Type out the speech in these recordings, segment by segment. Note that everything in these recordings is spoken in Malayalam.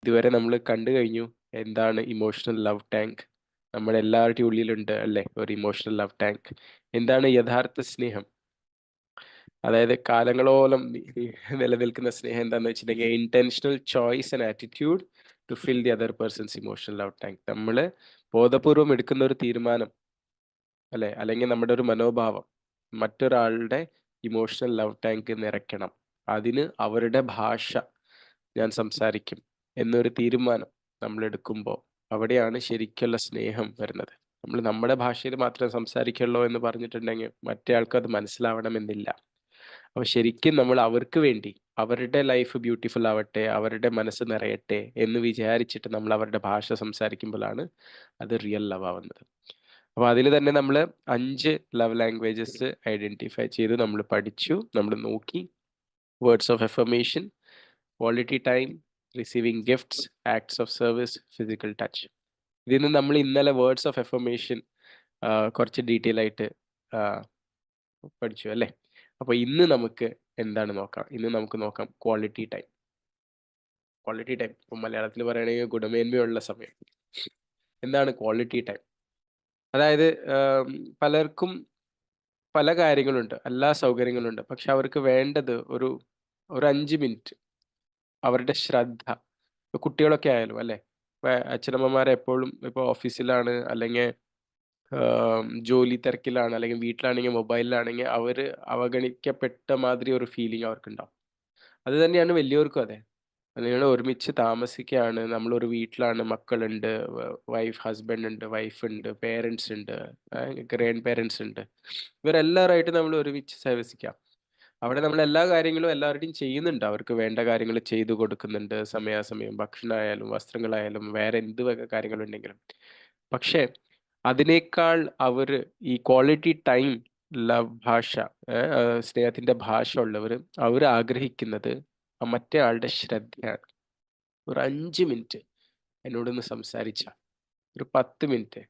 ഇതുവരെ നമ്മൾ കണ്ടു കഴിഞ്ഞു എന്താണ് ഇമോഷണൽ ലവ് ടാങ്ക്. നമ്മുടെ എല്ലാവരുടെയും ഉള്ളിലുണ്ട് അല്ലേ ഒരു ഇമോഷണൽ ലവ് ടാങ്ക്. എന്താണ് യഥാർത്ഥ സ്നേഹം? അതായത് കാലങ്ങളോളം നിലനിൽക്കുന്ന സ്നേഹം എന്താണെന്ന് വെച്ചിട്ടുണ്ടെങ്കിൽ intentional choice and attitude to fill the other person's emotional love tank. നമ്മൾ ബോധപൂർവം എടുക്കുന്ന ഒരു തീരുമാനം അല്ലെ, അല്ലെങ്കിൽ നമ്മുടെ ഒരു മനോഭാവം മറ്റൊരാളുടെ ഇമോഷണൽ ലവ് ടാങ്ക് നിറയ്ക്കണം, അതിന് അവരുടെ ഭാഷ ഞാൻ സംസാരിക്കും എന്നൊരു തീരുമാനം നമ്മൾ എടുക്കുമ്പോൾ അവിടെയാണ് ശരിക്കുള്ള സ്നേഹം വരുന്നത്. നമ്മൾ നമ്മുടെ ഭാഷയിൽ മാത്രമേ സംസാരിക്കുള്ളൂ എന്ന് പറഞ്ഞിട്ടുണ്ടെങ്കിൽ മറ്റേ ആൾക്ക് അത് മനസ്സിലാവണമെന്നില്ല. അപ്പൊ ശരിക്കും നമ്മൾ അവർക്ക് വേണ്ടി അവരുടെ ലൈഫ് ബ്യൂട്ടിഫുൾ ആവട്ടെ, അവരുടെ മനസ്സ് നിറയട്ടെ എന്ന് വിചാരിച്ചിട്ട് നമ്മൾ അവരുടെ ഭാഷ സംസാരിക്കുമ്പോഴാണ് അത് റിയൽ ലവ് ആവുന്നത്. അപ്പൊ അതിൽ തന്നെ നമ്മൾ 5 ലവ് ലാംഗ്വേജസ് ഐഡന്റിഫൈ ചെയ്ത് നമ്മൾ പഠിച്ചു, നമ്മൾ നോക്കി. Words of affirmation, quality time, receiving gifts, acts of service, physical touch. ഇതിൽ നിന്ന് നമ്മൾ ഇന്നലെ വേർഡ്സ് ഓഫ് എഫർമേഷൻ കുറച്ച് ഡീറ്റെയിൽ ആയിട്ട് ആ, പഠിച്ചു അല്ലേ. അപ്പൊ ഇന്ന് നമുക്ക് എന്താണ് നോക്കാം? ഇന്ന് നമുക്ക് നോക്കാം ക്വാളിറ്റി ടൈം. ക്വാളിറ്റി ടൈം ഇപ്പൊ മലയാളത്തിൽ പറയുകയാണെങ്കിൽ ഗുണമേന്മയുള്ള സമയം. എന്താണ് ക്വാളിറ്റി ടൈം? അതായത് പലർക്കും പല കാര്യങ്ങളുണ്ട്, എല്ലാ സൗകര്യങ്ങളുണ്ട്, പക്ഷെ അവർക്ക് വേണ്ടത് ഒരു ഒരു 5 മിനിറ്റ് അവരുടെ ശ്രദ്ധ. ഇപ്പൊ കുട്ടികളൊക്കെ ആയാലും അല്ലെ, ഇപ്പൊ അച്ഛനമ്മമാരെ എപ്പോഴും ഇപ്പൊ ഓഫീസിലാണ് അല്ലെങ്കിൽ ജോലി തിരക്കിലാണ് അല്ലെങ്കിൽ വീട്ടിലാണെങ്കിൽ മൊബൈലിലാണെങ്കിൽ അവര് അവഗണിക്കപ്പെട്ട മാതിരി ഒരു ഫീലിംഗ് അവർക്കുണ്ടാവും. അത് തന്നെയാണ് വലിയവർക്കും അതെ. നിങ്ങൾ ഒരുമിച്ച് താമസിക്കുകയാണ്, നമ്മളൊരു വീട്ടിലാണ്, മക്കളുണ്ട്, വൈഫ് ഹസ്ബൻഡ് ഉണ്ട്, വൈഫ് ഉണ്ട്, പേരൻസ് ഉണ്ട്, ഗ്രാൻഡ് പേരൻസ് ഉണ്ട്. ഇവരെല്ലാവരുമായിട്ട് നമ്മൾ ഒരുമിച്ച് സഹവസിക്കാം. അവിടെ നമ്മൾ എല്ലാ കാര്യങ്ങളും എല്ലാവരുടെയും ചെയ്യുന്നുണ്ട്, അവർക്ക് വേണ്ട കാര്യങ്ങൾ ചെയ്തു കൊടുക്കുന്നുണ്ട് സമയാസമയം, ഭക്ഷണമായാലും വസ്ത്രങ്ങളായാലും വേറെ എന്ത് വക കാര്യങ്ങളുണ്ടെങ്കിലും. പക്ഷേ അതിനേക്കാൾ അവർ ഈ ക്വാളിറ്റി ടൈം, ലവ് ഭാഷ, സ്നേഹത്തിന്റെ ഭാഷ ഉള്ളവർ അവർ ആഗ്രഹിക്കുന്നത് മറ്റേ ആളുടെ ശ്രദ്ധയാണ്. ഒരു 5 മിനിറ്റ് എന്നോടൊന്ന് സംസാരിച്ച, ഒരു 10 മിനിറ്റ്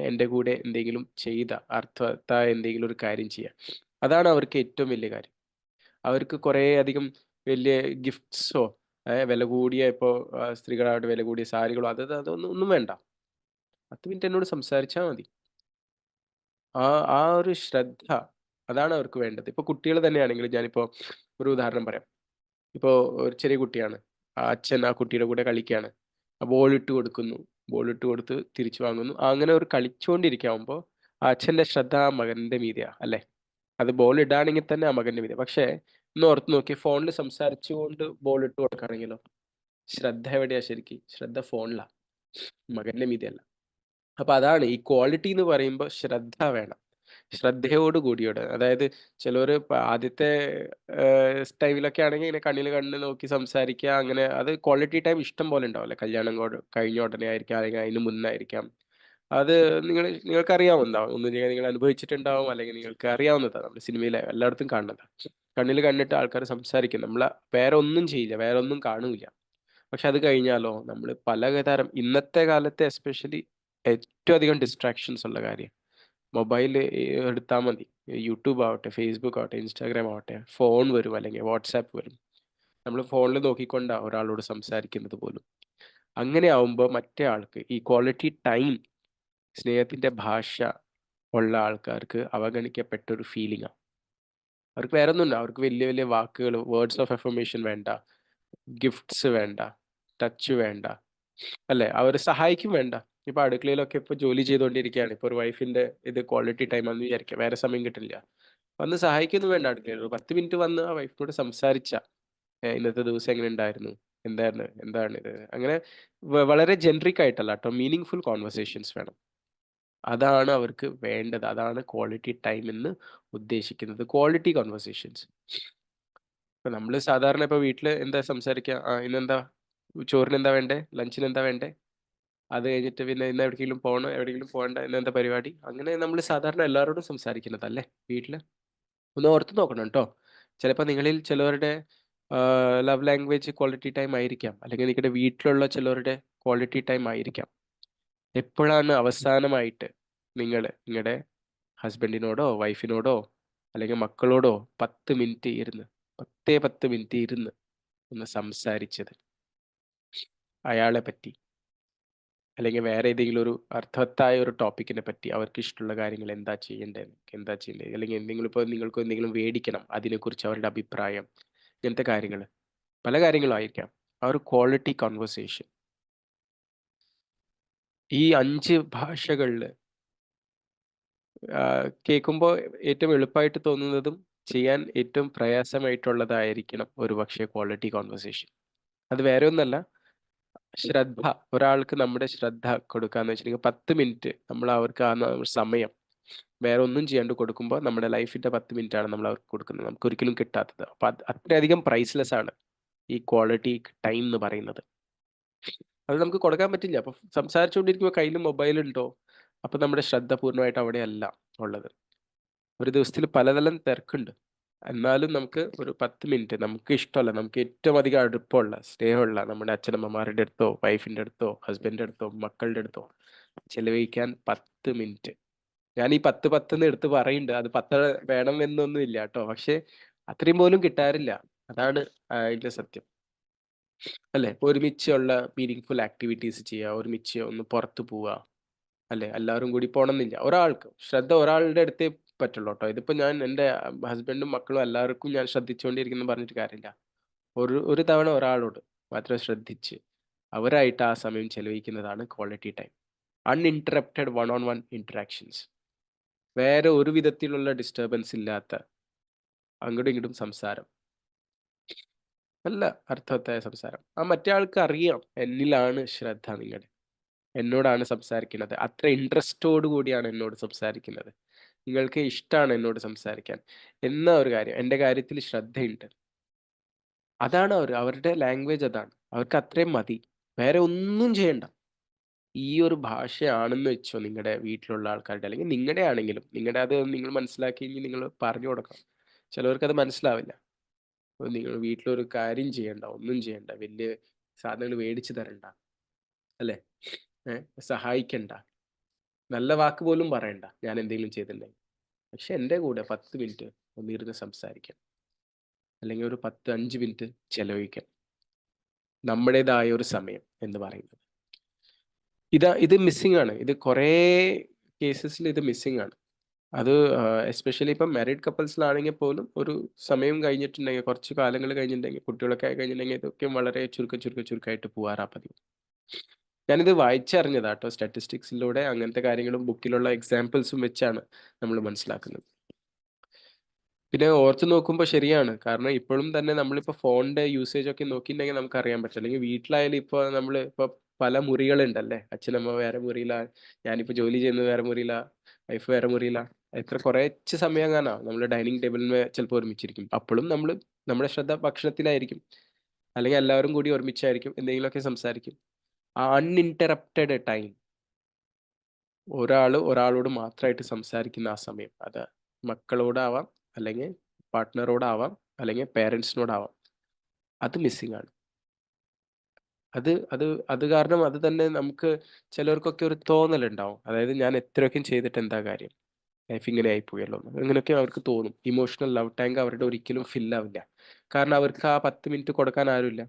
എൻ്റെ കൂടെ എന്തെങ്കിലും ചെയ്ത, അർത്ഥവത്തായ എന്തെങ്കിലും ഒരു കാര്യം ചെയ്യാം, അതാണ് അവർക്ക് ഏറ്റവും വലിയ കാര്യം. അവർക്ക് കുറേ അധികം വലിയ ഗിഫ്റ്റ്സോ വില കൂടിയ ഇപ്പോൾ സ്ത്രീകളാവട്ടെ വില കൂടിയ സാരികളോ അതൊന്നും ഒന്നും വേണ്ട. 10 മിനിറ്റ് എന്നോട് സംസാരിച്ചാൽ മതി. ആ ആ ഒരു ശ്രദ്ധ, അതാണ് അവർക്ക് വേണ്ടത്. ഇപ്പൊ കുട്ടികൾ തന്നെയാണെങ്കിൽ ഞാനിപ്പോ ഒരു ഉദാഹരണം പറയാം. ഇപ്പോ ഒരു ചെറിയ കുട്ടിയാണ്. ആ അച്ഛൻ ആ കുട്ടിയുടെ കൂടെ കളിക്കുകയാണ്. ബോൾ ഇട്ട് കൊടുക്കുന്നു. ബോൾ ഇട്ട് കൊടുത്ത് തിരിച്ചു വാങ്ങുന്നു. അങ്ങനെ ഒരു കളിച്ചുകൊണ്ടിരിക്കാവുമ്പോ ആ അച്ഛന്റെ ശ്രദ്ധ ആ മകന്റെ മീതെയാ അല്ലെ. അത് ബോൾ ഇടാണെങ്കിൽ തന്നെ ആ മകന്റെ മീതെ. പക്ഷേ ഒന്ന് ഓർത്ത് നോക്കി, ഫോണിൽ സംസാരിച്ചുകൊണ്ട് ബോൾ ഇട്ട് കൊടുക്കുകയാണെങ്കിലോ, ശ്രദ്ധ എവിടെയാ? ശരിക്ക് ശ്രദ്ധ ഫോണിലാ, മകന്റെ മീതെയല്ല. അപ്പൊ അതാണ് ഈ ക്വാളിറ്റി എന്ന് പറയുമ്പോൾ ശ്രദ്ധ വേണം. ശ്രദ്ധയോട് കൂടിയോട്, അതായത് ചിലര് ആദ്യത്തെ ടൈമിലൊക്കെ ആണെങ്കിൽ ഇങ്ങനെ കണ്ണിൽ കണ്ണ് നോക്കി സംസാരിക്കുക, അങ്ങനെ അത് ക്വാളിറ്റി ടൈം ഇഷ്ടം പോലെ ഉണ്ടാവില്ല. കല്യാണം കഴിഞ്ഞ ഉടനെ ആയിരിക്കാം, അല്ലെങ്കിൽ അതിന് മുന്നായിരിക്കാം. അത് നിങ്ങൾക്ക് അറിയാവുന്നതാവും, ഒന്നുമില്ലെങ്കിൽ നിങ്ങൾ അനുഭവിച്ചിട്ടുണ്ടാവും, അല്ലെങ്കിൽ നിങ്ങൾക്ക് അറിയാവുന്നതാണ്, നമ്മൾ സിനിമയിലെ എല്ലായിടത്തും കാണുന്നതാണ്. കണ്ണിൽ കണ്ടിട്ട് ആൾക്കാർ സംസാരിക്കും, നമ്മൾ വേറെ ഒന്നും ചെയ്യില്ല, വേറെ ഒന്നും കാണൂല. പക്ഷെ അത് കഴിഞ്ഞാലോ നമ്മൾ പലതരം ഇന്നത്തെ കാലത്തെ എസ്പെഷ്യലി ഏറ്റവും അധികം ഡിസ്ട്രാക്ഷൻസ് ഉള്ള കാര്യം മൊബൈൽ എടുത്താൽ മതി. യൂട്യൂബ് ആവട്ടെ, ഫേസ്ബുക്ക് ആവട്ടെ, ഇൻസ്റ്റാഗ്രാം ആവട്ടെ, ഫോൺ വരും അല്ലെങ്കിൽ വാട്സാപ്പ് വരും. നമ്മൾ ഫോണിൽ നോക്കിക്കൊണ്ടാണ് ഒരാളോട് സംസാരിക്കുന്നത് പോലും. അങ്ങനെ ആവുമ്പോൾ മറ്റേ ആൾക്ക് ഈ ക്വാളിറ്റി ടൈം, സ്നേഹത്തിന്റെ ഭാഷ ഉള്ള ആൾക്കാർക്ക് അവഗണിക്കപ്പെട്ട ഒരു ഫീലിംഗ് ആണ്. അവർക്ക് വേറെ ഒന്നുമില്ല, അവർക്ക് വലിയ വലിയ വാക്കുകൾ, വേർഡ്സ് ഓഫ് എഫർമേഷൻ വേണ്ട, ഗിഫ്റ്റ്സ് വേണ്ട, ടച്ച് വേണ്ട, അല്ലെ, അവർ സഹായിക്കും വേണ്ട. ഇപ്പൊ അടുക്കളയിലൊക്കെ ഇപ്പൊ ജോലി ചെയ്തുകൊണ്ടിരിക്കുകയാണ്, ഇപ്പൊ ഒരു വൈഫിന്റെ ഇത് ക്വാളിറ്റി ടൈം ആണെന്ന് വിചാരിക്കാം, വേറെ സമയം കിട്ടില്ല, വന്ന് സഹായിക്കൊന്നും വേണ്ട. അടുക്കളയിൽ ഒരു 10 മിനിറ്റ് വന്ന് ആ വൈഫിനോട് സംസാരിച്ച, ഇന്നത്തെ ദിവസം എങ്ങനെ ഉണ്ടായിരുന്നു, എന്തായിരുന്നു, എന്താണ് ഇത്, അങ്ങനെ വളരെ ജനറിക് ആയിട്ടല്ല കേട്ടോ, മീനിങ് ഫുൾ കോൺവെർസേഷൻസ് വേണം. അതാണ് അവർക്ക് വേണ്ടത്, അതാണ് ക്വാളിറ്റി ടൈം എന്ന് ഉദ്ദേശിക്കുന്നത്, ക്വാളിറ്റി കോൺവെർസേഷൻസ്. ഇപ്പൊ നമ്മള് സാധാരണ ഇപ്പൊ വീട്ടില് എന്താ സംസാരിക്കുക, ഇന്നെന്താ ചോറിന് എന്താ വേണ്ടേ, ലഞ്ചിന് എന്താ വേണ്ടേ, അത് കഴിഞ്ഞിട്ട് പിന്നെ ഇന്ന് എവിടെയെങ്കിലും പോകണോ, എവിടെയെങ്കിലും പോകണ്ട, ഇന്ന് എന്താ പരിപാടി, അങ്ങനെ നമ്മൾ സാധാരണ എല്ലാവരോടും സംസാരിക്കുന്നതല്ലേ വീട്ടില്. ഒന്ന് ഓർത്ത് നോക്കണം കേട്ടോ. ചിലപ്പോൾ നിങ്ങളിൽ ചിലവരുടെ ലവ് ലാംഗ്വേജ് ക്വാളിറ്റി ടൈം ആയിരിക്കാം, അല്ലെങ്കിൽ നിങ്ങളുടെ വീട്ടിലുള്ള ചിലവരുടെ ക്വാളിറ്റി ടൈം ആയിരിക്കാം. എപ്പോഴാണ് അവസാനമായിട്ട് നിങ്ങൾ നിങ്ങളുടെ ഹസ്ബൻഡിനോടോ വൈഫിനോടോ അല്ലെങ്കിൽ മക്കളോടോ 10 മിനിറ്റ് ഇരുന്ന്, 10 മിനിറ്റ് ഇരുന്ന് ഒന്ന് സംസാരിച്ചത്? അയാളെ പറ്റി, അല്ലെങ്കിൽ വേറെ ഏതെങ്കിലും ഒരു അർത്ഥവത്തായ ഒരു ടോപ്പിക്കിനെ പറ്റി അവർക്ക് ഇഷ്ടമുള്ള കാര്യങ്ങൾ എന്താ ചെയ്യേണ്ടത്, എന്താ ചെയ്യേണ്ടത്, അല്ലെങ്കിൽ എന്തെങ്കിലും ഇപ്പോൾ നിങ്ങൾക്ക് എന്തെങ്കിലും മേടിക്കണം അതിനെക്കുറിച്ച് അവരുടെ അഭിപ്രായം, ഇങ്ങനത്തെ കാര്യങ്ങൾ പല കാര്യങ്ങളും ആയിരിക്കാം. ആ ഒരു ക്വാളിറ്റി കോൺവെർസേഷൻ ഈ 5 ഭാഷകളിൽ കേൾക്കുമ്പോൾ ഏറ്റവും എളുപ്പമായിട്ട് തോന്നുന്നതും ചെയ്യാൻ ഏറ്റവും പ്രയാസമായിട്ടുള്ളതായിരിക്കണം ഒരു പക്ഷേ ക്വാളിറ്റി കോൺവെർസേഷൻ. അത് വേറെ ഒന്നല്ല, ശ്രദ്ധ. ഒരാൾക്ക് നമ്മുടെ ശ്രദ്ധ കൊടുക്കാന്ന് വെച്ചിട്ടുണ്ടെങ്കിൽ 10 മിനിറ്റ് നമ്മൾ അവർക്ക് ആ സമയം വേറെ ഒന്നും ചെയ്യാണ്ട് കൊടുക്കുമ്പോൾ നമ്മുടെ ലൈഫിന്റെ 10 മിനിറ്റ് ആണ് നമ്മൾ അവർക്ക് കൊടുക്കുന്നത്, നമുക്ക് ഒരിക്കലും കിട്ടാത്തത്. അപ്പൊ അത്രയധികം പ്രൈസ്ലെസ് ആണ് ഈ ക്വാളിറ്റി ടൈം എന്ന് പറയുന്നത്. അത് നമുക്ക് കൊടുക്കാൻ പറ്റില്ല. അപ്പൊ സംസാരിച്ചുകൊണ്ടിരിക്കുമ്പോൾ കയ്യിൽ മൊബൈൽ ഉണ്ടോ, അപ്പൊ നമ്മുടെ ശ്രദ്ധ പൂർണ്ണമായിട്ട് അവിടെയല്ല ഉള്ളത്. ഒരു ദിവസത്തിൽ പലതരം തിരക്കുണ്ട്, എന്നാലും നമുക്ക് ഒരു 10 മിനിറ്റ് നമുക്ക് ഇഷ്ടമല്ല, നമുക്ക് ഏറ്റവും അധികം അടുപ്പമുള്ള സ്നേഹമുള്ള നമ്മുടെ അച്ഛനമ്മമാരുടെ അടുത്തോ വൈഫിന്റെ അടുത്തോ ഹസ്ബൻഡിന്റെ അടുത്തോ മക്കളുടെ അടുത്തോ ചെലവഴിക്കാൻ 10 മിനിറ്റ്. ഞാൻ ഈ 10 എടുത്ത് പറയുന്നുണ്ട്, അത് 10 വേണം എന്നൊന്നും ഇല്ല കേട്ടോ, പക്ഷെ അത്രയും പോലും കിട്ടാറില്ല. അതാണ് അതിന്റെ സത്യം, അല്ലെ? ഒരുമിച്ചുള്ള മീനിങ് ആക്ടിവിറ്റീസ് ചെയ്യുക, ഒരുമിച്ച് ഒന്ന് പുറത്തു പോവുക, അല്ലെ? എല്ലാവരും കൂടി പോണമെന്നില്ല, ഒരാൾക്ക് ശ്രദ്ധ ഒരാളുടെ അടുത്തേ പറ്റുള്ളൂ കേട്ടോ. ഇതിപ്പോ ഞാൻ എൻ്റെ ഹസ്ബൻഡും മക്കളും എല്ലാവർക്കും ഞാൻ ശ്രദ്ധിച്ചുകൊണ്ടിരിക്കുന്നു പറഞ്ഞിട്ട് കാര്യമില്ല. ഒരു തവണ ഒരാളോട് മാത്രം ശ്രദ്ധിച്ച് അവരായിട്ട് ആ സമയം ചെലവഴിക്കുന്നതാണ് quality time. Uninterrupted one on one interactions, വേറെ ഒരു വിധത്തിലുള്ള ഡിസ്റ്റർബൻസ് ഇല്ലാത്ത അങ്ങോട്ടും ഇങ്ങോട്ടും സംസാരം, നല്ല അർത്ഥവത്തായ സംസാരം. ആ മറ്റേ ആൾക്ക് അറിയാം എന്നിലാണ് ശ്രദ്ധ, നിങ്ങളുടെ എന്നോടാണ് സംസാരിക്കുന്നത്, അത്ര ഇൻട്രസ്റ്റോട് കൂടിയാണ് എന്നോട് സംസാരിക്കുന്നത്, നിങ്ങൾക്ക് ഇഷ്ടമാണ് എന്നോട് സംസാരിക്കാൻ എന്ന ഒരു കാര്യം, എൻ്റെ കാര്യത്തിൽ ശ്രദ്ധയുണ്ട്. അതാണ് അവരുടെ ലാംഗ്വേജ്, അതാണ് അവർക്ക്, അത്രയും മതി, വേറെ ഒന്നും ചെയ്യണ്ട. ഈ ഒരു ഭാഷയാണെന്ന് വെച്ചോ നിങ്ങളുടെ വീട്ടിലുള്ള ആൾക്കാരുടെ, അല്ലെങ്കിൽ നിങ്ങളുടെ ആണെങ്കിലും, നിങ്ങളുടെ അത് നിങ്ങൾ മനസ്സിലാക്കി നിങ്ങൾ പറഞ്ഞു കൊടുക്കണം. ചിലവർക്ക് അത് മനസ്സിലാവില്ല. അപ്പോൾ നിങ്ങൾ വീട്ടിലൊരു കാര്യം ചെയ്യണ്ട, ഒന്നും ചെയ്യണ്ട, വലിയ സാധനങ്ങൾ മേടിച്ചു തരണ്ട, അല്ലേ? സഹായിക്കണ്ട, നല്ല വാക്ക് പോലും പറയണ്ട ഞാൻ എന്തെങ്കിലും ചെയ്തിട്ടുണ്ടെങ്കിൽ, പക്ഷെ എൻ്റെ കൂടെ 10 മിനിറ്റ് ഒന്നിരുന്ന് സംസാരിക്കാം, അല്ലെങ്കിൽ ഒരു 5 മിനിറ്റ് ചെലവഴിക്കാം, നമ്മുടേതായ ഒരു സമയം എന്ന് പറയുന്നത്. ഇത് മിസ്സിംഗ് ആണ്. ഇത് കുറേ കേസസിൽ ഇത് മിസ്സിംഗ് ആണ്. അത് എസ്പെഷ്യലി ഇപ്പം മാരീഡ് കപ്പിൾസിലാണെങ്കിൽ പോലും ഒരു സമയം കഴിഞ്ഞിട്ടുണ്ടെങ്കിൽ, കുറച്ച് കാലങ്ങൾ കഴിഞ്ഞിട്ടുണ്ടെങ്കിൽ, കുട്ടികളൊക്കെ ആയി കഴിഞ്ഞിട്ടുണ്ടെങ്കിൽ ഇതൊക്കെ വളരെ ചുരുക്കമായിട്ട് പോകാറാ പതിവ്. ഞാനിത് വായിച്ചറിഞ്ഞതാട്ടോ, സ്റ്റാറ്റിസ്റ്റിക്സിലൂടെ അങ്ങനത്തെ കാര്യങ്ങളും ബുക്കിലുള്ള എക്സാമ്പിൾസും വെച്ചാണ് നമ്മൾ മനസ്സിലാക്കുന്നത്. പിന്നെ ഓർത്ത് നോക്കുമ്പോൾ ശരിയാണ്. കാരണം ഇപ്പോഴും തന്നെ നമ്മളിപ്പോൾ ഫോണിന്റെ യൂസേജ് ഒക്കെ നോക്കിയിട്ടുണ്ടെങ്കിൽ നമുക്ക് അറിയാൻ പറ്റും. അല്ലെങ്കിൽ വീട്ടിലായാലും ഇപ്പോൾ നമ്മൾ ഇപ്പോൾ പല മുറികളുണ്ടല്ലേ, അച്ഛനമ്മ വേറെ മുറിയിലാ, ഞാനിപ്പോൾ ജോലി ചെയ്യുന്നത് വേറെ മുറിയിലാ, വൈഫ് വേറെ മുറിയിലാ. എത്ര കുറച്ച് സമയം കാണാ നമ്മൾ ഡൈനിങ് ടേബിളിൽ ചിലപ്പോൾ ഒരുമിച്ചിരിക്കും, അപ്പോഴും നമ്മുടെ ശ്രദ്ധ ഭക്ഷണത്തിലായിരിക്കും, അല്ലെങ്കിൽ എല്ലാവരും കൂടി ഒരുമിച്ചായിരിക്കും, എന്തെങ്കിലുമൊക്കെ സംസാരിക്കും. ആ അൺഇൻറ്ററപ്റ്റഡ് ടൈം, ഒരാളോട് മാത്രമായിട്ട് സംസാരിക്കുന്ന ആ സമയം, അത് മക്കളോടാവാം, അല്ലെങ്കിൽ പാർട്ട്ണറോടാവാം, അല്ലെങ്കിൽ പേരൻസിനോടാവാം, അത് മിസ്സിംഗ് ആണ്. അത് അത് അത് കാരണം അത് തന്നെ നമുക്ക് ചിലർക്കൊക്കെ ഒരു തോന്നലുണ്ടാവും, അതായത് ഞാൻ എത്രയൊക്കെ ചെയ്തിട്ട് എന്താ കാര്യം, ലൈഫ് ഇങ്ങനെ ആയിപ്പോയല്ലോ എന്ന്. അങ്ങനെയൊക്കെ അവർക്ക് തോന്നും. ഇമോഷണൽ ലവ് ടാങ്ക് അവരുടെ ഒരിക്കലും ഫില്ലാവില്ല, കാരണം അവർക്ക് ആ 10 മിനിറ്റ് കൊടുക്കാൻ ആരുമില്ല.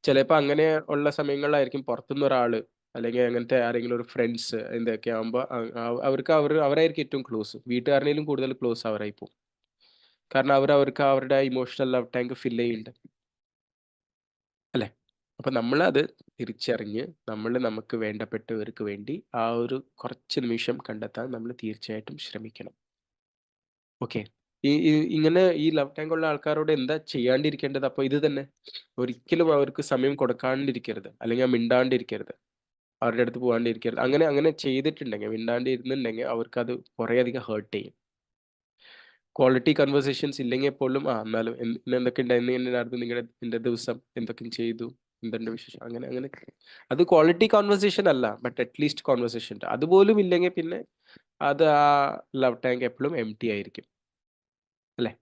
ചിലപ്പോൾ അങ്ങനെ ഉള്ള സമയങ്ങളിലായിരിക്കും പുറത്തുനിന്ന് ഒരാള്, അല്ലെങ്കിൽ അങ്ങനത്തെ ആരെങ്കിലും ഒരു ഫ്രണ്ട്സ് എന്തൊക്കെ ആകുമ്പോൾ അവരായിരിക്കും ഏറ്റവും ക്ലോസ്, വീട്ടുകാരനേലും കൂടുതൽ ക്ലോസ് അവരായി പോകും. കാരണം അവർക്ക് അവരുടെ ഇമോഷണൽ ലവ് ടാങ്ക് ഫില്ല് ചെയ്യുന്നുണ്ട്, അല്ലെ? അപ്പൊ നമ്മൾ അത് തിരിച്ചറിഞ്ഞ് നമ്മൾ നമുക്ക് വേണ്ടപ്പെട്ടവർക്ക് വേണ്ടി ആ ഒരു കുറച്ച് നിമിഷം കണ്ടെത്താൻ നമ്മൾ തീർച്ചയായിട്ടും ശ്രമിക്കണം. ഓക്കെ. ഇങ്ങനെ ഈ ലവ് ടാങ്ക് ഉള്ള ആൾക്കാരോട് എന്താ ചെയ്യാണ്ടിരിക്കേണ്ടത്? അപ്പൊ ഇത് തന്നെ, ഒരിക്കലും അവർക്ക് സമയം കൊടുക്കാണ്ടിരിക്കരുത്, അല്ലെങ്കിൽ മിണ്ടാണ്ടിരിക്കരുത്, അവരുടെ അടുത്ത് പോകാണ്ടിരിക്കരുത്. അങ്ങനെ അങ്ങനെ ചെയ്തിട്ടുണ്ടെങ്കിൽ, മിണ്ടാണ്ടിരുന്നുണ്ടെങ്കിൽ അവർക്കത് കുറേ അധികം ഹേർട്ട് ചെയ്യും. ക്വാളിറ്റി കൺവേഴ്സേഷൻസ് ഇല്ലെങ്കിൽ പോലും എന്നാലും ഇന്ന് എന്തൊക്കെ ഉണ്ടായിരുന്നു, എങ്ങനെയായിരുന്നു നിന്റെ ദിവസം, എന്തൊക്കെ ചെയ്തു, എന്തുണ്ട് വിശേഷം, അങ്ങനെ അങ്ങനെ. അത് ക്വാളിറ്റി കോൺവെർസേഷൻ അല്ല, ബട്ട് അറ്റ്ലീസ്റ്റ് കോൺവെർസേഷൻ. അതുപോലും ഇല്ലെങ്കിൽ പിന്നെ അത് ആ ലവ് ടാങ്ക് എപ്പോഴും എം ടി ആയിരിക്കും, അല്ലെ?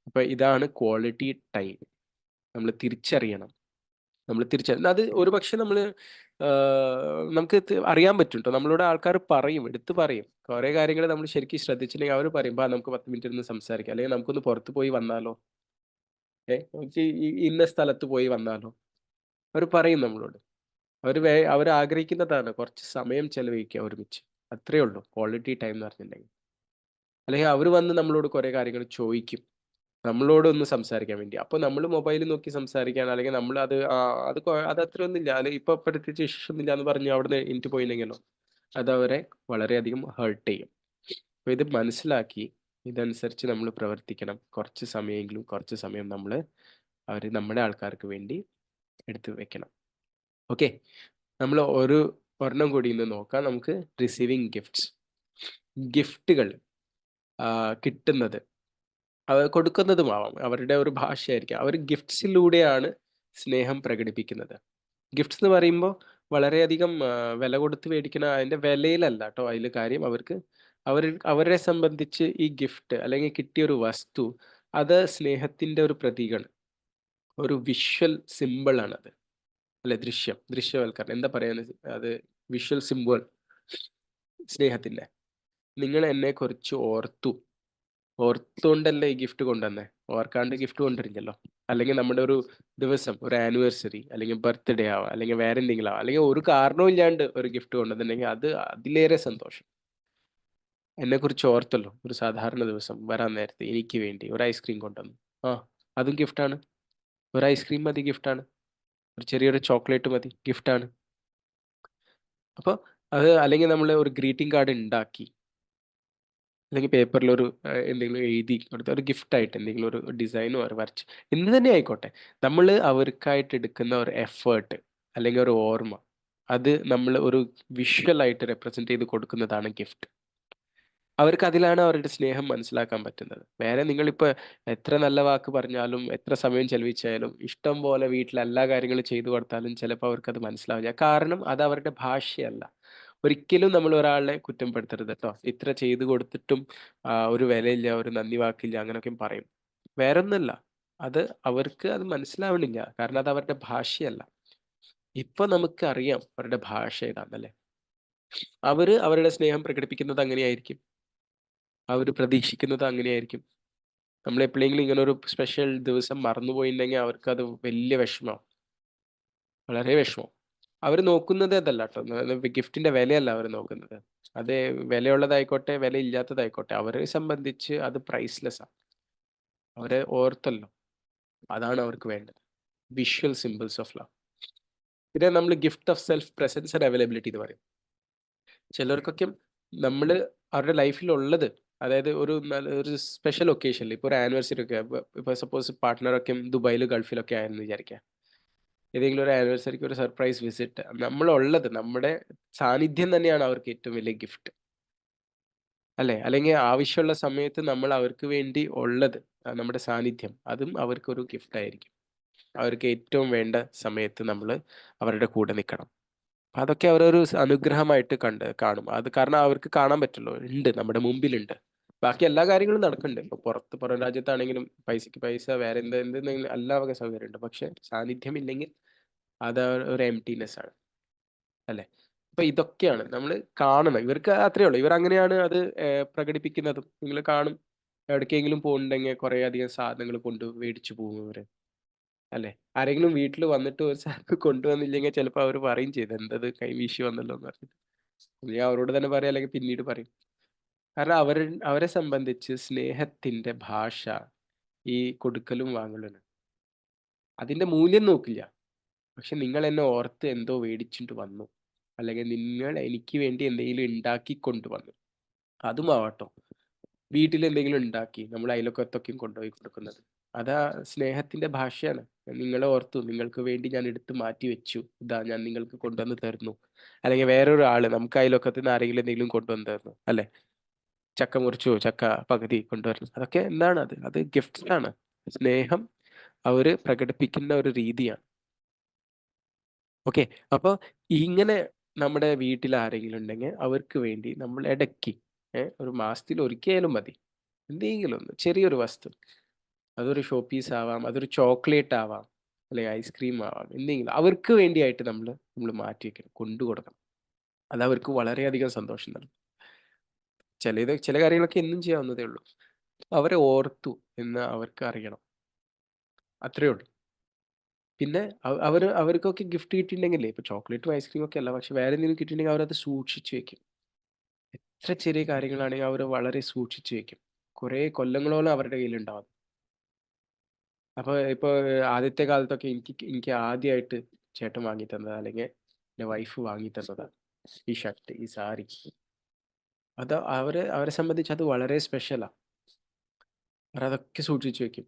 അപ്പൊ ഇതാണ് ക്വാളിറ്റി ടൈം. നമ്മൾ തിരിച്ചറിയണം. അത് ഒരു പക്ഷെ നമുക്ക് അറിയാൻ പറ്റും കേട്ടോ. നമ്മളോട് ആൾക്കാർ പറയും, എടുത്ത് പറയും കുറെ കാര്യങ്ങൾ. നമ്മൾ ശരിക്കും ശ്രദ്ധിച്ചിട്ടുണ്ടെങ്കിൽ അവർ പറയും, നമുക്ക് 10 മിനിറ്റ് ഇരുന്ന് സംസാരിക്കാം, അല്ലെങ്കിൽ നമുക്കൊന്ന് പുറത്ത് പോയി വന്നാലോ, നമുക്ക് ഇന്ന സ്ഥലത്ത് പോയി വന്നാലോ. അവർ പറയും നമ്മളോട്. അവർ ആഗ്രഹിക്കുന്നതാണ് കുറച്ച് സമയം ചെലവഴിക്കുക ഒരുമിച്ച്. അത്രയേ ഉള്ളൂ ക്വാളിറ്റി ടൈം എന്ന് പറഞ്ഞിട്ടുണ്ടെങ്കിൽ. അല്ലെങ്കിൽ അവർ വന്ന് നമ്മളോട് കുറേ കാര്യങ്ങൾ ചോദിക്കും. നമ്മളോടൊന്ന് സംസാരിക്കാൻ വേണ്ടി. അപ്പൊ നമ്മള് മൊബൈൽ നോക്കി സംസാരിക്കാൻ അല്ലെങ്കിൽ നമ്മളത് അത് അത്രയൊന്നുമില്ല. അല്ലെങ്കിൽ ഇപ്പൊ പ്രത്യേകിച്ച് ഇഷ്യൂസ് ഒന്നുമില്ല എന്ന് പറഞ്ഞ് അവിടുന്ന് എണീറ്റ് പോയില്ലെങ്കിലോ അതവരെ വളരെയധികം ഹർട്ട് ചെയ്യും. അപ്പൊ ഇത് മനസ്സിലാക്കി ഇതനുസരിച്ച് നമ്മൾ പ്രവർത്തിക്കണം. കുറച്ച് സമയം നമ്മുടെ ആൾക്കാർക്ക് വേണ്ടി എടുത്ത് വെക്കണം. ഓക്കെ. നമ്മൾ ഒരെണ്ണം കൂടി ഇന്ന് നോക്കാം. നമുക്ക് റിസീവിങ് ഗിഫ്റ്റ്സ്. ഗിഫ്റ്റുകൾ കിട്ടുന്നത് കൊടുക്കുന്നതുമാവാം. അവരുടെ ഒരു ഭാഷയായിരിക്കാം. അവർ ഗിഫ്റ്റ്സിലൂടെയാണ് സ്നേഹം പ്രകടിപ്പിക്കുന്നത്. ഗിഫ്റ്റ്സ് എന്ന് പറയുമ്പോൾ വളരെയധികം വില കൊടുത്ത് മേടിക്കുന്ന അതിന്റെ വിലയിലല്ല ട്ടോ അതില് കാര്യം. അവരെ സംബന്ധിച്ച് ഈ ഗിഫ്റ്റ് അല്ലെങ്കിൽ കിട്ടിയ ഒരു വസ്തു അത് സ്നേഹത്തിന്റെ ഒരു പ്രതീകമാണ്. ഒരു വിഷ്വൽ സിമ്പിൾ ആണത്. അല്ലെ ദൃശ്യവൽക്കരണം. എന്താ പറയാന്ന് അത് വിഷ്വൽ സിമ്പിൾ സ്നേഹത്തിന്റെ. നിങ്ങൾ എന്നെക്കുറിച്ച് ഓർത്തോണ്ടല്ലേ ഈ ഗിഫ്റ്റ് കൊണ്ടുവന്നേ. ഓർക്കാണ്ട് ഗിഫ്റ്റ് കൊണ്ടുവരില്ലല്ലോ. അല്ലെങ്കിൽ നമ്മുടെ ഒരു ദിവസം, ഒരു ആനിവേഴ്സറി അല്ലെങ്കിൽ ബർത്ത്ഡേ ആവാം, അല്ലെങ്കിൽ വേറെ എന്തെങ്കിലും ആവാം, അല്ലെങ്കിൽ ഒരു കാരണവും ഇല്ലാണ്ട് ഒരു ഗിഫ്റ്റ് കൊണ്ടുവന്നിട്ടുണ്ടെങ്കിൽ അത് അതിലേറെ സന്തോഷം. എന്നെക്കുറിച്ച് ഓർത്തല്ലോ ഒരു സാധാരണ ദിവസം വരാൻ നേരത്തെ എനിക്ക് വേണ്ടി ഒരു ഐസ്ക്രീം കൊണ്ടുവന്നു. ആ അതും ഗിഫ്റ്റാണ്. ഒരു ഐസ്ക്രീം മതി, ഗിഫ്റ്റാണ്. ഒരു ചെറിയൊരു ചോക്ലേറ്റ് മതി, ഗിഫ്റ്റാണ്. അപ്പോൾ അത് അല്ലെങ്കിൽ നമ്മൾ ഒരു ഗ്രീറ്റിംഗ് കാർഡ് ഉണ്ടാക്കി അല്ലെങ്കിൽ പേപ്പറിൽ എന്തെങ്കിലും എഴുതി കൊടുത്ത ഒരു ഗിഫ്റ്റായിട്ട് എന്തെങ്കിലും ഒരു ഡിസൈനോ ഒരു വരച്ച് എന്ത് തന്നെ ആയിക്കോട്ടെ, നമ്മൾ അവർക്കായിട്ട് എടുക്കുന്ന ഒരു എഫേർട്ട് അല്ലെങ്കിൽ ഒരു ഓർമ്മ അത് നമ്മൾ ഒരു വിഷ്വലായിട്ട് റെപ്രസെന്റ് ചെയ്ത് കൊടുക്കുന്നതാണ് ഗിഫ്റ്റ്. അവർക്ക് അതിലാണ് അവരുടെ സ്നേഹം മനസ്സിലാക്കാൻ പറ്റുന്നത്. വേറെ നിങ്ങളിപ്പോൾ എത്ര നല്ല വാക്ക് പറഞ്ഞാലും എത്ര സമയം ചെലവഴിച്ചാലും ഇഷ്ടം പോലെ വീട്ടിലെ എല്ലാ കാര്യങ്ങളും ചെയ്തു കൊടുത്താലും ചിലപ്പോൾ അവർക്കത് മനസ്സിലാവില്ല. കാരണം അത് അവരുടെ ഭാഷയല്ല. ഒരിക്കലും നമ്മൾ ഒരാളെ കുറ്റപ്പെടുത്തരുത് കേട്ടോ. ഇത്ര ചെയ്തു കൊടുത്തിട്ടും ഒരു വിലയില്ല, ഒരു നന്ദി വാക്കില്ല അങ്ങനെയൊക്കെ പറയും. വേറൊന്നുമല്ല. അവർക്ക് അത് മനസ്സിലാവണില്ല. കാരണം അത് അവരുടെ ഭാഷയല്ല. ഇപ്പൊ നമുക്കറിയാം അവരുടെ ഭാഷ ഏതാന്നല്ലേ. അവരുടെ സ്നേഹം പ്രകടിപ്പിക്കുന്നത് അങ്ങനെയായിരിക്കും. അവർ പ്രതീക്ഷിക്കുന്നത് അങ്ങനെയായിരിക്കും. നമ്മൾ എപ്പോഴെങ്കിലും ഇങ്ങനെ ഒരു സ്പെഷ്യൽ ദിവസം മറന്നുപോയിട്ടുണ്ടെങ്കിൽ അവർക്കത് വലിയ വിഷമം, വളരെ വിഷമം. അവർ നോക്കുന്നത് അതല്ല കേട്ടോ. ഗിഫ്റ്റിന്റെ വിലയല്ല അവർ നോക്കുന്നത്. അത് വിലയുള്ളതായിക്കോട്ടെ വിലയില്ലാത്തതായിക്കോട്ടെ അവരെ സംബന്ധിച്ച് അത് പ്രൈസ്ലെസ് ആണ്. അവരെ ഓർത്തല്ലോ, അതാണ് അവർക്ക് വേണ്ടത്. Visual symbols of love. പിന്നെ നമ്മൾ gift of self presence and availability എന്ന് പറയും. ചിലർക്കൊക്കെ നമ്മൾ അവരുടെ ലൈഫിൽ ഉള്ളത്, അതായത് ഒരു സ്പെഷ്യൽ ഒക്കേഷനിൽ ഇപ്പോൾ ഒരു ആനിവേഴ്സറി ഒക്കെ ഇപ്പോൾ സപ്പോസ് പാർട്ട്ണറൊക്കെ ദുബായിൽ ഗൾഫിലൊക്കെ ആയെന്ന് വിചാരിക്കുക. ഏതെങ്കിലും ഒരു ആനിവേഴ്സറിക്ക് ഒരു സർപ്രൈസ് വിസിറ്റ് നമ്മളുള്ളത്, നമ്മുടെ സാന്നിധ്യം തന്നെയാണ് അവർക്ക് ഏറ്റവും വലിയ ഗിഫ്റ്റ് അല്ലേ. അല്ലെങ്കിൽ ആവശ്യമുള്ള സമയത്ത് നമ്മൾ അവർക്ക് വേണ്ടി ഉള്ളത്, നമ്മുടെ സാന്നിധ്യം, അതും അവർക്കൊരു ഗിഫ്റ്റ് ആയിരിക്കും. അവർക്ക് ഏറ്റവും വേണ്ട സമയത്ത് നമ്മൾ അവരുടെ കൂടെ നിൽക്കണം. അപ്പൊ അതൊക്കെ അവരൊരു അനുഗ്രഹമായിട്ട് കാണും. അത് കാരണം അവർക്ക് കാണാൻ പറ്റുള്ളൂ, ഉണ്ട് നമ്മുടെ മുമ്പിലുണ്ട്. ബാക്കി എല്ലാ കാര്യങ്ങളും നടക്കുന്നുണ്ട്. ഇപ്പൊ പുറം രാജ്യത്താണെങ്കിലും പൈസക്ക് പൈസ, വേറെ എന്തെങ്കിലും എല്ലാ വക സൗകര്യമുണ്ട്. പക്ഷെ സാന്നിധ്യം ഇല്ലെങ്കിൽ അത് ഒരു എംപ്റ്റിനെസ് ആണ് അല്ലെ. അപ്പൊ ഇതൊക്കെയാണ് നമ്മൾ കാണണം. ഇവർക്ക് അത്രേ ഉള്ളൂ. ഇവർ അങ്ങനെയാണ് അത് പ്രകടിപ്പിക്കുന്നതും. നിങ്ങൾ കാണും, എവിടേക്കെങ്കിലും പോകുന്നുണ്ടെങ്കിൽ കുറെ അധികം സാധനങ്ങൾ മേടിച്ചു പോകും ഇവര് അല്ലെ. ആരെങ്കിലും വീട്ടിൽ വന്നിട്ട് ഒരു സാധനം കൊണ്ടുവന്നില്ലെങ്കിൽ ചിലപ്പോൾ അവർ പറയും ചെയ്ത് എന്തത് കൈവീശി വന്നല്ലോ എന്ന് പറഞ്ഞിട്ട്. ഞാൻ അവരോട് തന്നെ പറയാം, അല്ലെങ്കിൽ പിന്നീട് പറയും. കാരണം അവരെ സംബന്ധിച്ച് സ്നേഹത്തിന്റെ ഭാഷ ഈ കൊടുക്കലും വാങ്ങലും. അതിന്റെ മൂല്യം നോക്കില്ല. പക്ഷെ നിങ്ങൾ എന്നെ ഓർത്ത് എന്തോ മേടിച്ചിട്ട് വന്നു, അല്ലെങ്കിൽ നിങ്ങൾ എനിക്ക് വേണ്ടി എന്തെങ്കിലും ഉണ്ടാക്കി കൊണ്ടുവന്നു, അതും ആവാട്ടോ. വീട്ടിൽ എന്തെങ്കിലും ഉണ്ടാക്കി നമ്മൾ അയൽവക്കത്തൊക്കെയും കൊണ്ടുപോയി കൊടുക്കുന്നത്, അതാ സ്നേഹത്തിന്റെ ഭാഷയാണ്. നിങ്ങളെ ഓർത്തു, നിങ്ങൾക്ക് വേണ്ടി ഞാൻ എടുത്ത് മാറ്റി വെച്ചു, ഇതാ ഞാൻ നിങ്ങൾക്ക് കൊണ്ടുവന്ന് തരുന്നു. അല്ലെങ്കിൽ വേറൊരു ആള് നമുക്ക് അയൽവക്കത്ത് നിന്ന് ആരെങ്കിലും എന്തെങ്കിലും കൊണ്ടുവന്ന് തരുന്നു അല്ലെ. ചക്ക മുറിച്ചു, ചക്ക പകുതി കൊണ്ടുവരുന്നു, അതൊക്കെ എന്താണ്, അത് ഗിഫ്റ്റ്സ് ആണ്. സ്നേഹം അവര് പ്രകടിപ്പിക്കുന്ന ഒരു രീതിയാണ്. ഓക്കെ. അപ്പൊ ഇങ്ങനെ നമ്മുടെ വീട്ടിൽ ആരെങ്കിലും ഉണ്ടെങ്കിൽ അവർക്ക് വേണ്ടി നമ്മൾ ഇടയ്ക്ക് ഒരു മാസത്തിൽ ഒരിക്കലും മതി, എന്തെങ്കിലും ഒന്ന് ചെറിയൊരു വസ്തു, അതൊരു ഷോ പീസ് ആവാം, അതൊരു ചോക്ലേറ്റ് ആവാം, അല്ലെങ്കിൽ ഐസ്ക്രീം ആവാം, എന്തെങ്കിലും അവർക്ക് വേണ്ടിയായിട്ട് നമ്മൾ മാറ്റി വെക്കണം, കൊണ്ടു കൊടുക്കണം. അത് അവർക്ക് വളരെയധികം സന്തോഷം നൽകും. ചില കാര്യങ്ങളൊക്കെ എന്നും ചെയ്യാവുന്നതേ ഉള്ളൂ. അവരെ ഓർത്തു എന്ന് അവർക്ക് അറിയണം. അത്രേ ഉള്ളൂ. പിന്നെ അവർക്കൊക്കെ ഗിഫ്റ്റ് കിട്ടിയിട്ടുണ്ടെങ്കിലേ ഇപ്പൊ ചോക്ലേറ്റും ഐസ്ക്രീം ഒക്കെ അല്ല, പക്ഷെ വേറെ എന്തെങ്കിലും കിട്ടിയിട്ടുണ്ടെങ്കിൽ അവരത് സൂക്ഷിച്ചു വെക്കും. എത്ര ചെറിയ കാര്യങ്ങളാണെങ്കിൽ അവർ വളരെ സൂക്ഷിച്ചു വെക്കും. കുറേ കൊല്ലങ്ങളോളം അവരുടെ കയ്യിലുണ്ടാവും. അപ്പൊ ഇപ്പൊ ആദ്യത്തെ കാലത്തൊക്കെ എനിക്ക് ആദ്യമായിട്ട് ചേട്ടൻ വാങ്ങി തന്നത്, അല്ലെങ്കിൽ എന്റെ വൈഫ് വാങ്ങി തന്നതാണ് ഈ ഷർട്ട്, ഈ സാരി. അത് അവരെ സംബന്ധിച്ച് അത് വളരെ സ്പെഷ്യലാ. അവരതൊക്കെ സൂക്ഷിച്ചു വെക്കും.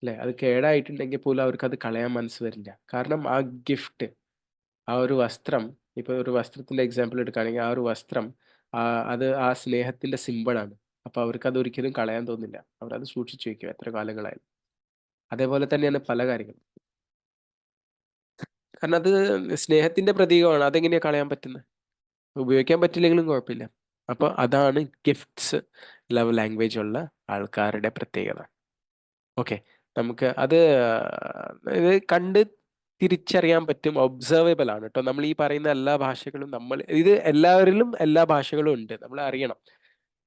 അല്ലെ, അത് കേടായിട്ടുണ്ടെങ്കിൽ പോലും അവർക്ക് അത് കളയാൻ മനസ്സ് വരില്ല. കാരണം ആ ഗിഫ്റ്റ്, ആ ഒരു വസ്ത്രം, ഇപ്പൊ ഒരു വസ്ത്രത്തിന്റെ എക്സാമ്പിൾ എടുക്കുകയാണെങ്കിൽ ആ ഒരു വസ്ത്രം, ആ അത് ആ സ്നേഹത്തിന്റെ സിമ്പിളാണ്. അപ്പൊ അവർക്ക് അത് ഒരിക്കലും കളയാൻ തോന്നില്ല. അവരത് സൂക്ഷിച്ചു വെക്കും എത്ര കാലങ്ങളായാലും. അതേപോലെ തന്നെയാണ് പല കാര്യങ്ങളും. കാരണം അത് സ്നേഹത്തിന്റെ പ്രതീകമാണ്. അതെങ്ങനെയാ കളയാൻ പറ്റുന്നത്? ഉപയോഗിക്കാൻ പറ്റില്ലെങ്കിലും കുഴപ്പമില്ല. അപ്പൊ അതാണ് ഗിഫ്റ്റ്സ് ലവ് ലാംഗ്വേജ് ഉള്ള ആൾക്കാരുടെ പ്രത്യേകത. ഓക്കെ, നമുക്ക് അത് ഇത് കണ്ട് തിരിച്ചറിയാൻ പറ്റും. ഒബ്സർവേബിൾ ആണ് കേട്ടോ. നമ്മൾ ഈ പറയുന്ന എല്ലാ ഭാഷകളും, ഇത് എല്ലാവരിലും എല്ലാ ഭാഷകളും ഉണ്ട്, നമ്മൾ അറിയണം.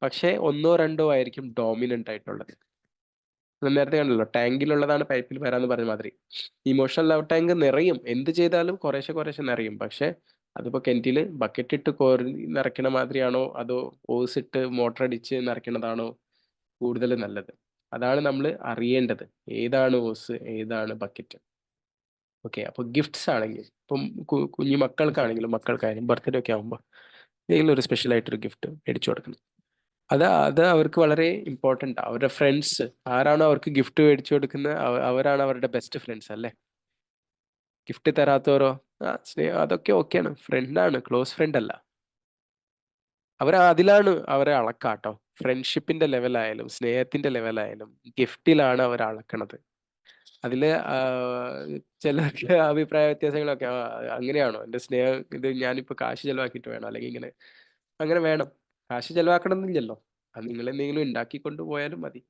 പക്ഷേ ഒന്നോ രണ്ടോ ആയിരിക്കും ഡോമിനന്റ് ആയിട്ടുള്ളത്. ഞാൻ നേരത്തെ കണ്ടല്ലോ, ടാങ്കിലുള്ളതാണ് പൈപ്പിൽ വരാന്ന് പറഞ്ഞ മാതിരി. ഇമോഷണൽ ലവ് ടാങ്ക് നിറയും, എന്ത് ചെയ്താലും കുറേശ്ശെ കുറേശ്ശെ നിറയും. പക്ഷെ അതിപ്പോ കിണറ്റില് ബക്കറ്റ് ഇട്ട് കോരി നിറയ്ക്കണ മാതിരിയാണോ, അതോ ഓസ് ഇട്ട് മോട്ടർ അടിച്ച് നിറയ്ക്കണതാണോ കൂടുതൽ നല്ലത്? അതാണ് നമ്മൾ അറിയേണ്ടത്, ഏതാണ് ഓസ് ഏതാണ് ബക്കറ്റ്. ഓക്കെ, അപ്പൊ ഗിഫ്റ്റ്സ് ആണെങ്കിൽ ഇപ്പം കുഞ്ഞു മക്കൾക്കായാലും ബർത്ത്ഡേ ഒക്കെ ആകുമ്പോൾ എന്തെങ്കിലും ഒരു സ്പെഷ്യൽ ആയിട്ടൊരു ഗിഫ്റ്റ് മേടിച്ചു കൊടുക്കണം. അത് അവർക്ക് വളരെ ഇമ്പോർട്ടൻ്റ്. അവരുടെ ഫ്രണ്ട്സ് ആരാണോ അവർക്ക് ഗിഫ്റ്റ് മേടിച്ചു കൊടുക്കുന്നത്, അവരാണ് അവരുടെ ബെസ്റ്റ് ഫ്രണ്ട്സ് അല്ലേ. ഗിഫ്റ്റ് തരാത്തവരോ, അതൊക്കെ ഓക്കെയാണ്, ഫ്രണ്ടാണ്, ക്ലോസ് ഫ്രണ്ട് അല്ല. അതിലാണ് അവരെ അളക്കാട്ടോ. ഫ്രണ്ട്ഷിപ്പിന്റെ ലെവലായാലും സ്നേഹത്തിന്റെ ലെവലായാലും ഗിഫ്റ്റിലാണ് അവർ അളക്കണത്. അതില് ചിലർക്ക് അഭിപ്രായ വ്യത്യാസങ്ങളൊക്കെ, അങ്ങനെയാണോ എന്റെ സ്നേഹം, ഇത് ഞാനിപ്പോ കാശ് ചെലവാക്കിയിട്ട് വേണം, അല്ലെങ്കിൽ ഇങ്ങനെ അങ്ങനെ വേണം. കാശ് ചെലവാക്കണം എന്നില്ലല്ലോ, അത് നിങ്ങൾ എന്തെങ്കിലും ഉണ്ടാക്കിക്കൊണ്ട് പോയാലും മതി.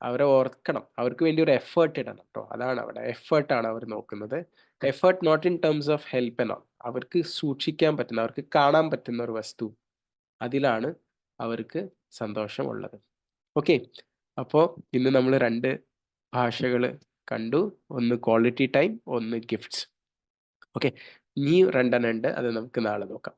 അവരെ ഓർക്കണം, അവർക്ക് വേണ്ടി ഒരു എഫേർട്ട് ഇടണം കേട്ടോ. അതാണ് അവിടെ എഫേർട്ടാണ് അവർ നോക്കുന്നത്. Effort not in terms of help എന്നോ. അവർക്ക് സൂക്ഷിക്കാൻ പറ്റുന്ന, അവർക്ക് കാണാൻ പറ്റുന്ന ഒരു വസ്തു, അതിലാണ് അവർക്ക് സന്തോഷമുള്ളത്. ഓക്കെ, അപ്പോൾ ഇന്ന് നമ്മൾ രണ്ട് ഭാഷകൾ കണ്ടു. ഒന്ന് ക്വാളിറ്റി ടൈം, ഒന്ന് ഗിഫ്റ്റ്സ്. ഓക്കെ, ഇനി രണ്ടെണ്ണം ഉണ്ട്, അത് നമുക്ക് നാളെ നോക്കാം.